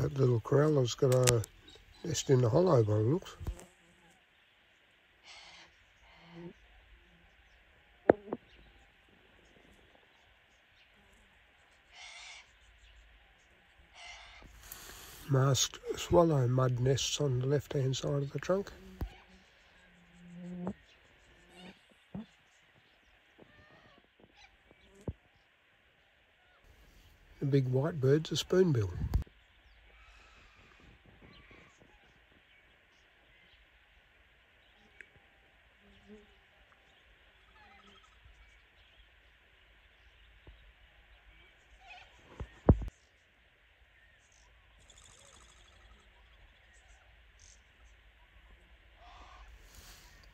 That little corral's got a nest in the hollow by the looks. Masked swallow mud nests on the left-hand side of the trunk. The big white bird's a spoonbill.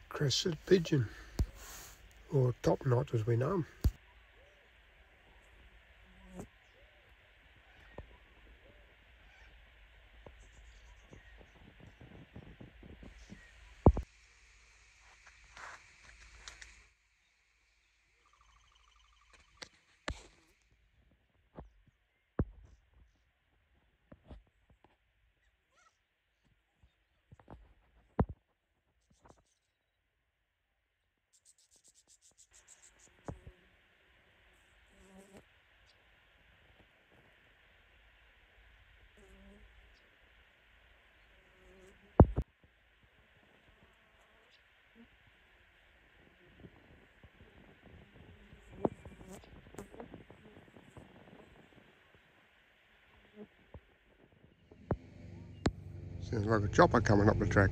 Crested pigeon, or top knot as we know 'em. Sounds like a chopper coming up the track.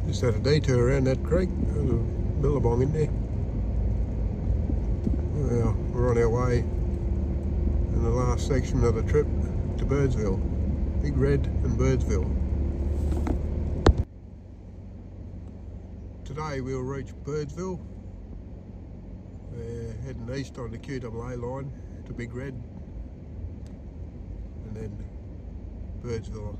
Just had a detour around that creek. There's a billabong in there. Well, we're on our way in the last section of the trip to Birdsville. Big Red and Birdsville. Today we'll reach Birdsville. We're heading east on the QAA line to Big Red and then Birdsville.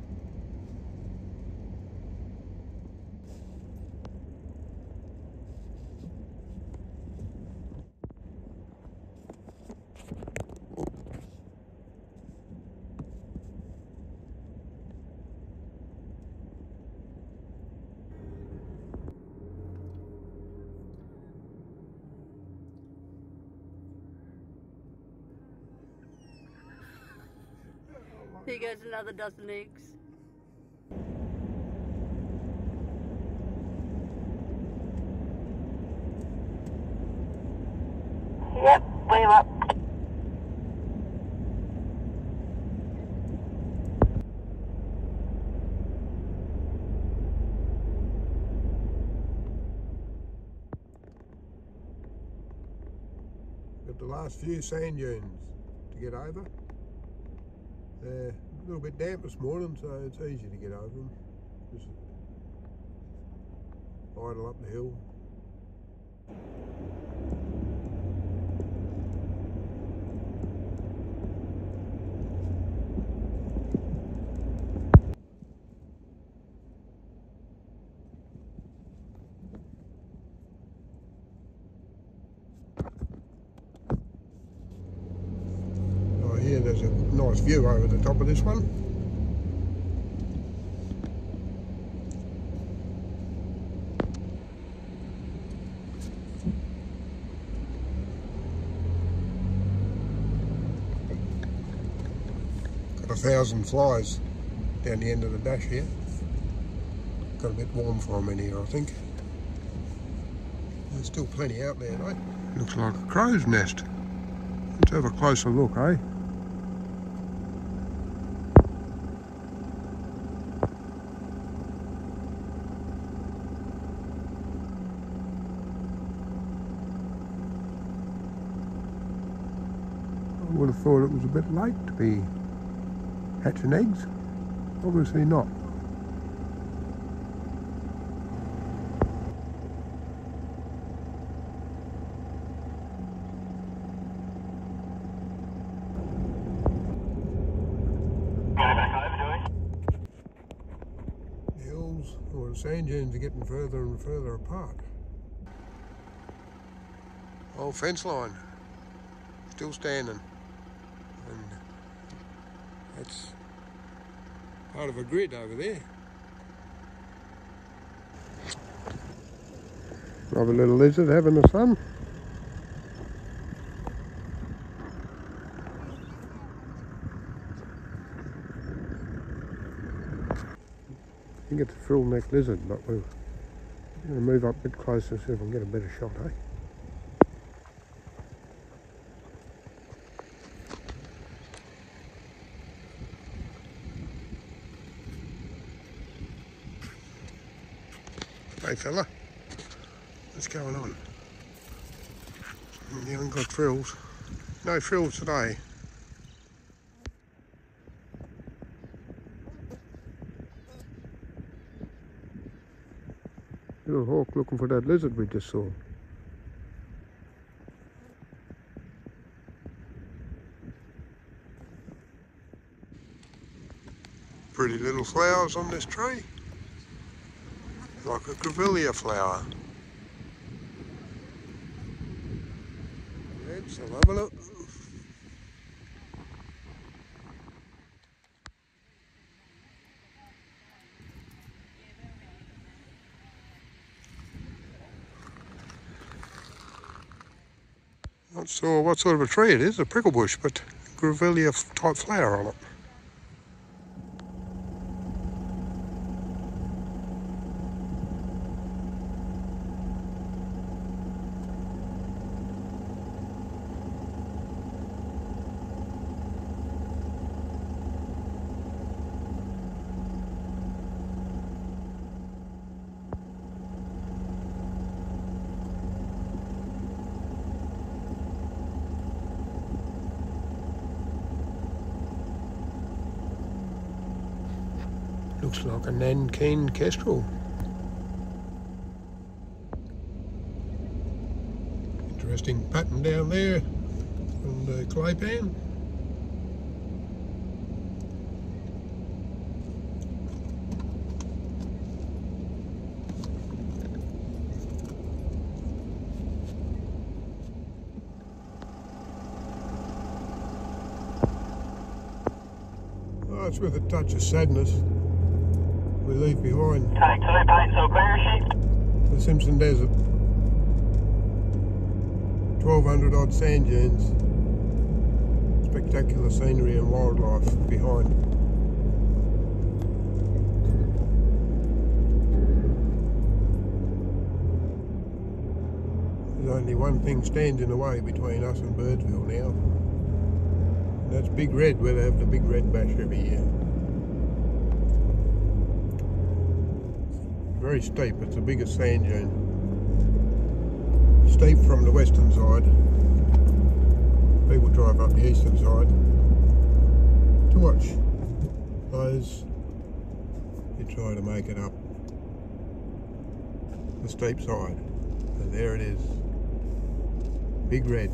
Here goes another dozen eggs. Yep, we're up. Got the last few sand dunes to get over. They're a little bit damp this morning, so it's easy to get over them. Just idle up the hill. Oh, here there's a nice view over the top of this one. Got 1,000 flies down the end of the dash here. Got a bit warm for them in here, I think. There's still plenty out there though. Looks like a crow's nest. Let's have a closer look, eh? I would have thought it was a bit late to be hatching eggs. Obviously not. frills or the sand dunes are getting further and further apart. Old fence line, still standing, and that's part of a grid over there. Another little lizard having a sun. I think it's a frill-necked lizard, but we're going to move up a bit closer so we can get a better shot, eh? Hey fella, what's going on? You haven't got frills. No frills today. Little hawk looking for that lizard we just saw. Pretty little flowers on this tree. Like a grevillea flower. Let's have a look. Not sure what sort of a tree it is, a prickle bush, but grevillea type flower on it. Looks like a Nankin kestrel. Interesting pattern down there on the clay pan. Oh, it's with a touch of sadness we leave behind the Simpson Desert. 1,200 odd sand dunes, spectacular scenery and wildlife behind. There's only one thing stands in the way between us and Birdsville now, and that's Big Red, where they have the Big Red Bash every year. Very steep, it's the biggest sand dune. Steep from the western side. People drive up the eastern side to watch those who try to make it up the steep side. And there it is, Big Red.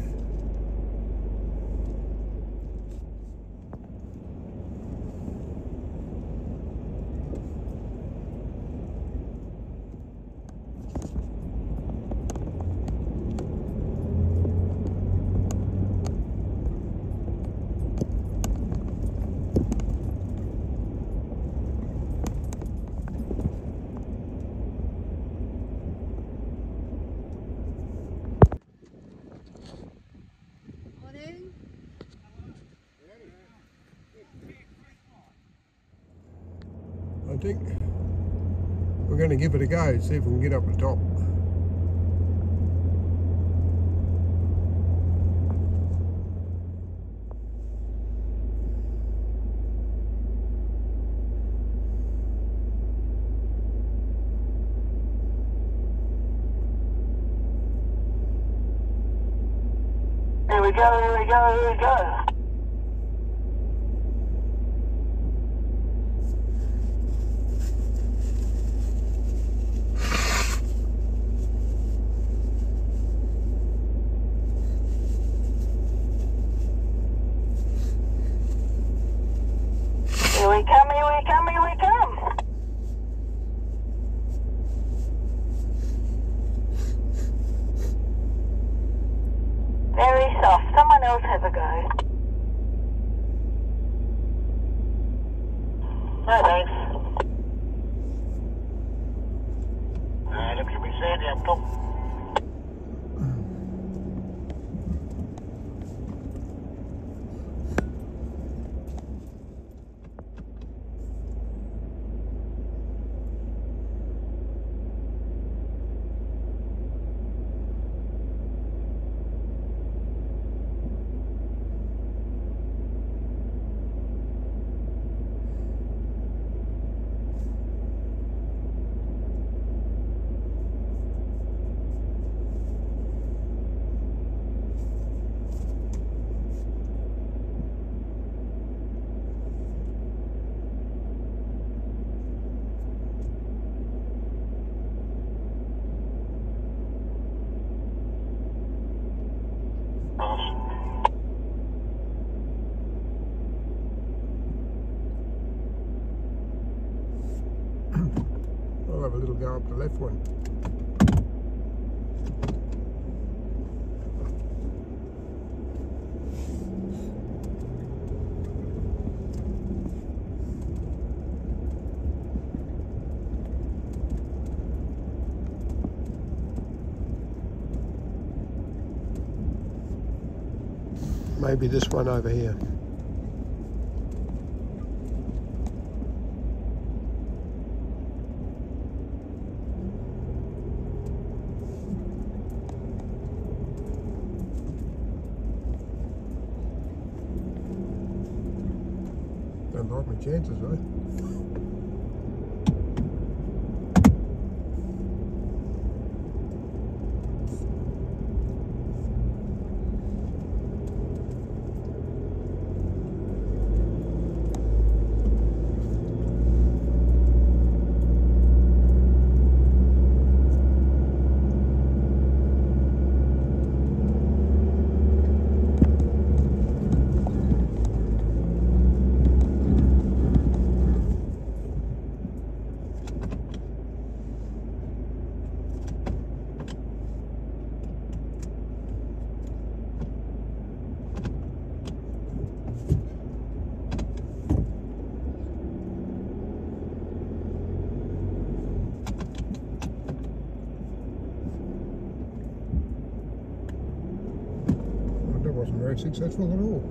I think we're going to give it a go, see if we can get up the top. Here we go, here we go, here we go. Here we come, here we come, here we come. No, thanks. Looks to be sandy up top. I'll have a little go up the left one. Maybe this one over here. Don't like my chances, though. Wasn't very successful at all.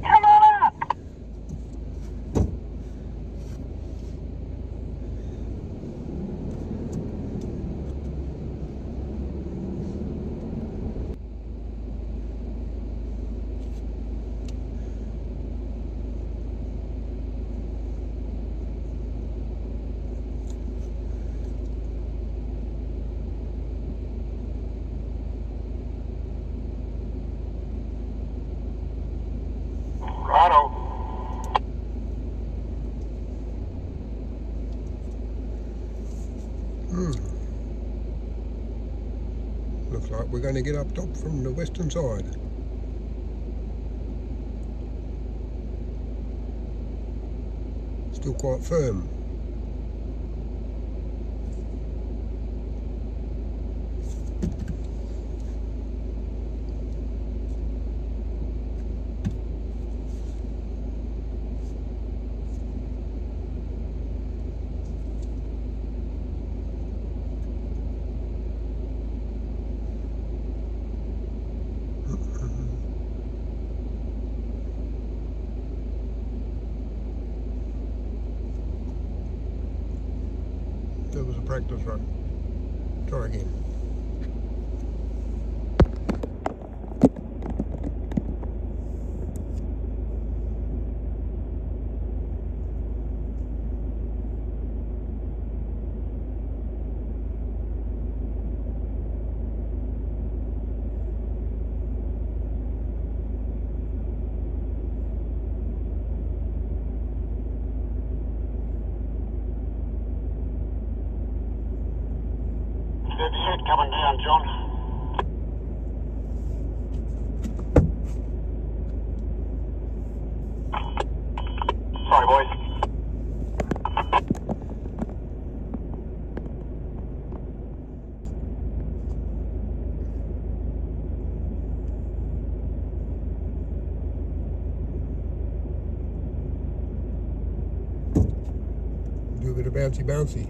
Come on up! Righto. Looks like we're going to get up top from the western side. Still quite firm. That was a practice run. Try again. Good set coming down, John. Sorry, boys. bouncy bouncy.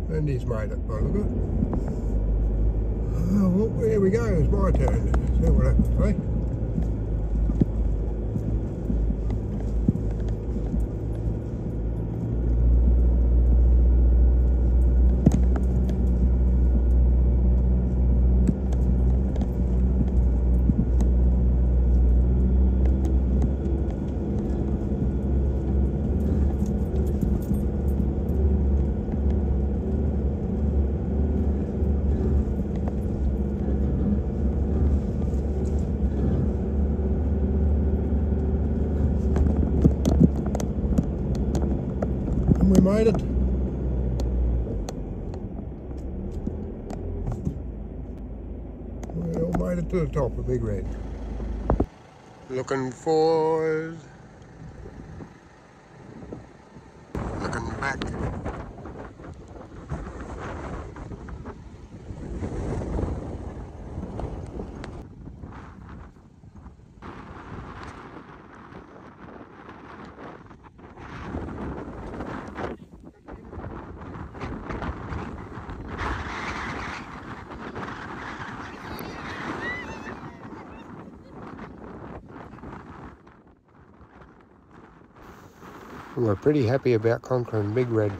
And he's made it, by the look at it. Oh, well, here we go, it's my turn. See what happens, eh? We made it. We all made it to the top of Big Red. Looking forward. Looking back. We're pretty happy about conquering Big Red.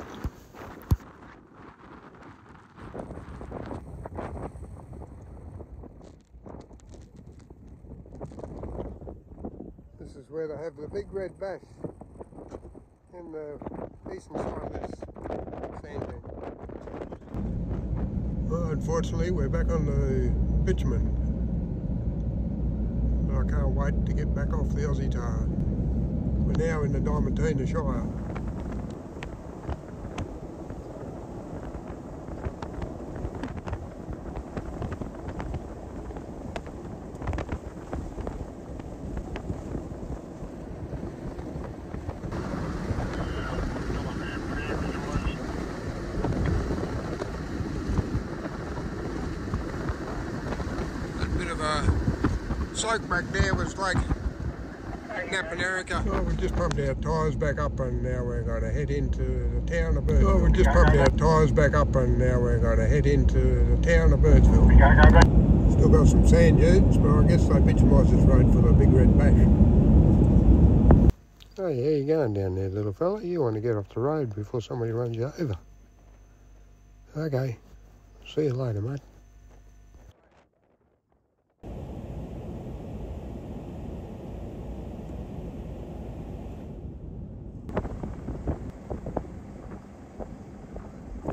This is where they have the Big Red Bash in the eastern side of this sand dune. Well, unfortunately, we're back on the bitumen. I can't wait to get back off the Aussie tar. We're now in the Diamantina Shire. A bit of a soak back there was like Nappanerica. Oh, we just pumped our tyres back up and now we're going to head into the town of Birdsville. Oh, we just pumped our tyres back up and now we're going to head into the town of Birdsville. Still got some sand dunes, but I guess they bitumised this road for the Big Red Bash. Oh yeah, you're going down there, little fella. You want to get off the road before somebody runs you over. Okay, see you later, mate.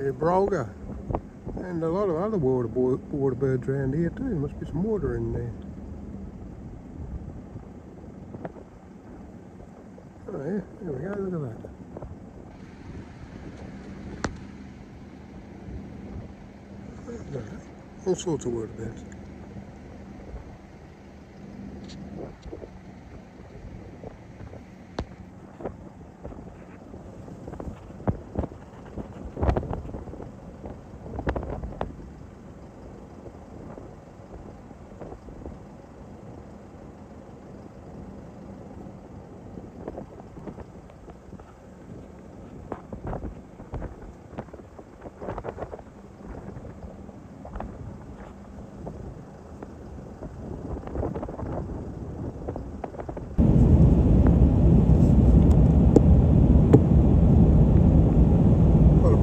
Yeah, Brolga, and a lot of other water birds around here too. There must be some water in there. Oh yeah, there we go, look at that. All sorts of water birds.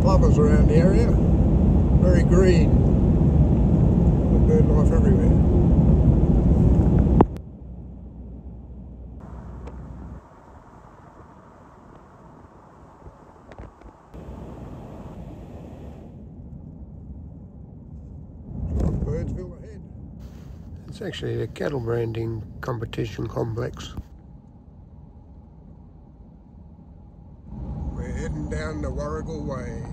Plovers around the area, very green, bird life everywhere. Birdsville ahead. It's actually a cattle branding competition complex. We're heading down the Warrigal Way.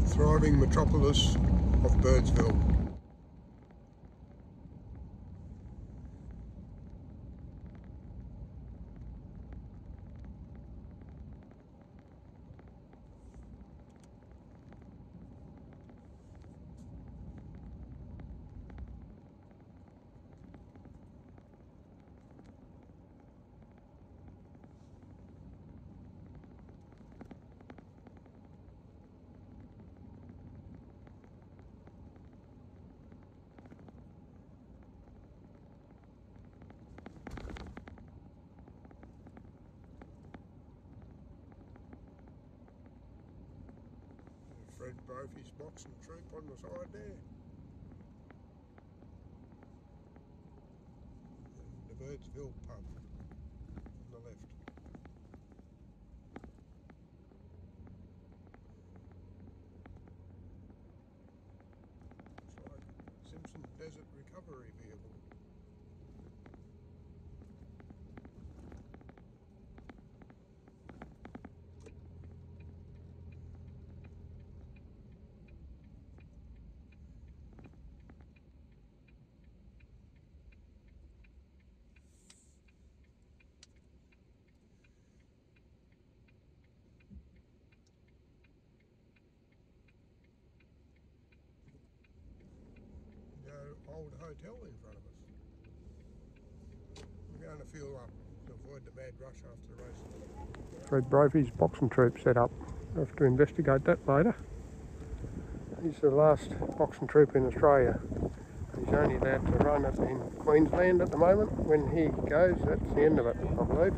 Thriving metropolis of Birdsville. Red Brophy's boxing troop on the side there. The Birdsville pub on the left. It's like Simpson Desert Recovery Vehicle. Old hotel in front of us. We're going to fuel up to avoid the bad rush after the race. Red Brophy's boxing troop set up. We'll have to investigate that later. He's the last boxing troop in Australia. He's only allowed to run it in Queensland at the moment. When he goes, that's the end of it, I believe.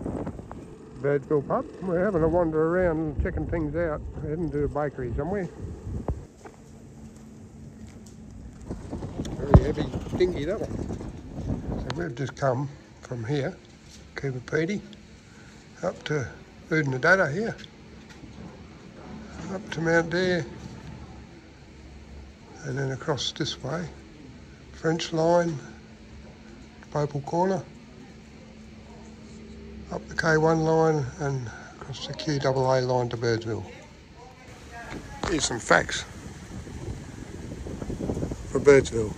Birdsville pub. We're having a wander around checking things out. We're heading to a bakery somewhere. Very heavy dinghy, that one. So we've just come from here, Cooper up to Oodnadatta here, up to Mount Eyre, and then across this way, French line, Popal Corner, up the K1 line and across the QAA line to Birdsville. Here's some facts for Birdsville.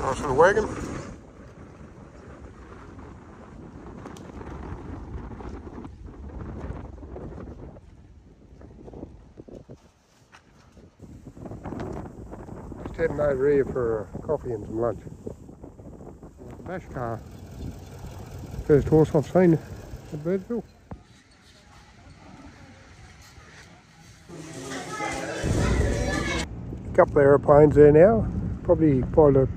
Nice little wagon. Just heading over here for coffee and some lunch. The bash car. First horse I've seen at Birdsville. A couple of aeroplanes there now. Probably by the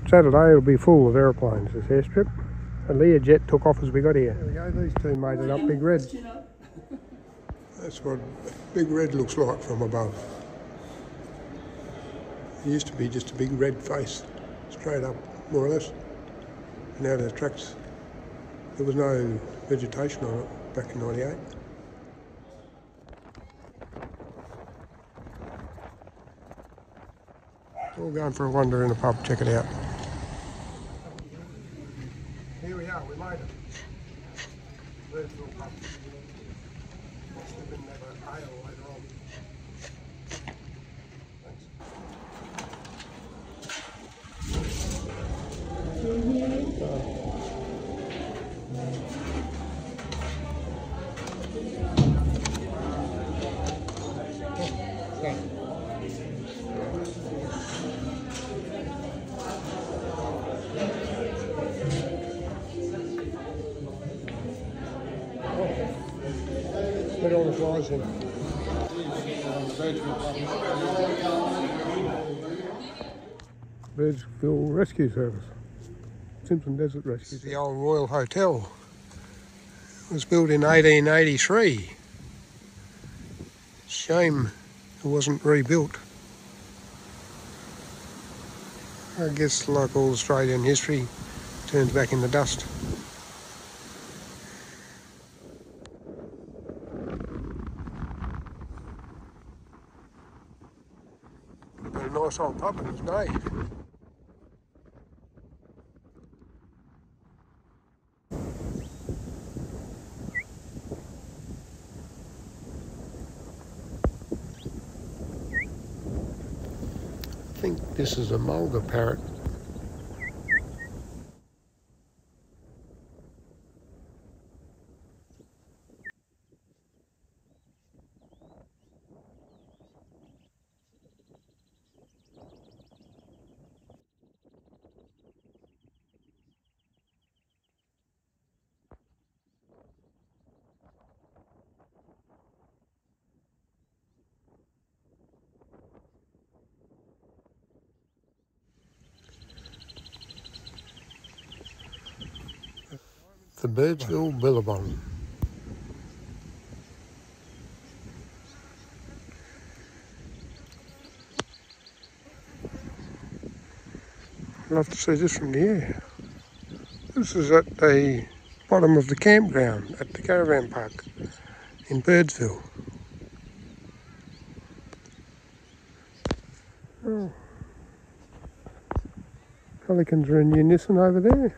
Saturday it'll be full of aeroplanes, this airstrip. A Learjet took off as we got here. There we go, these two made it up Big Red. That's what Big Red looks like from above. It used to be just a big red face, straight up, more or less. And now the tracks, there was no vegetation on it back in '98. We're going for a wander in the pub, check it out. Here we are, we made it. Birdsville pub. Must have been have an ale later on. Thanks. Put all the flies in. Birdsville Rescue Service. Simpson Desert Rescue. The old Royal Hotel. It was built in 1883. Shame it wasn't rebuilt. I guess like all Australian history, turns back into dust. A nice old pub in its day. I think this is a mulga parrot. the Birdsville Billabong. I'd love to see this from the air. This is at the bottom of the campground at the caravan park in Birdsville. Oh. Pelicans are in unison over there.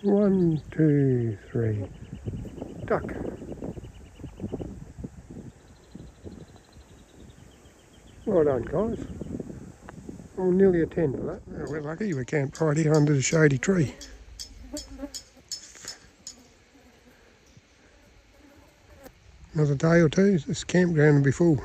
One, two, three. Duck. Well done, guys. I'm nearly a 10 for that. Oh, we're lucky we camped right here under the shady tree. Another day or two, this campground will be full.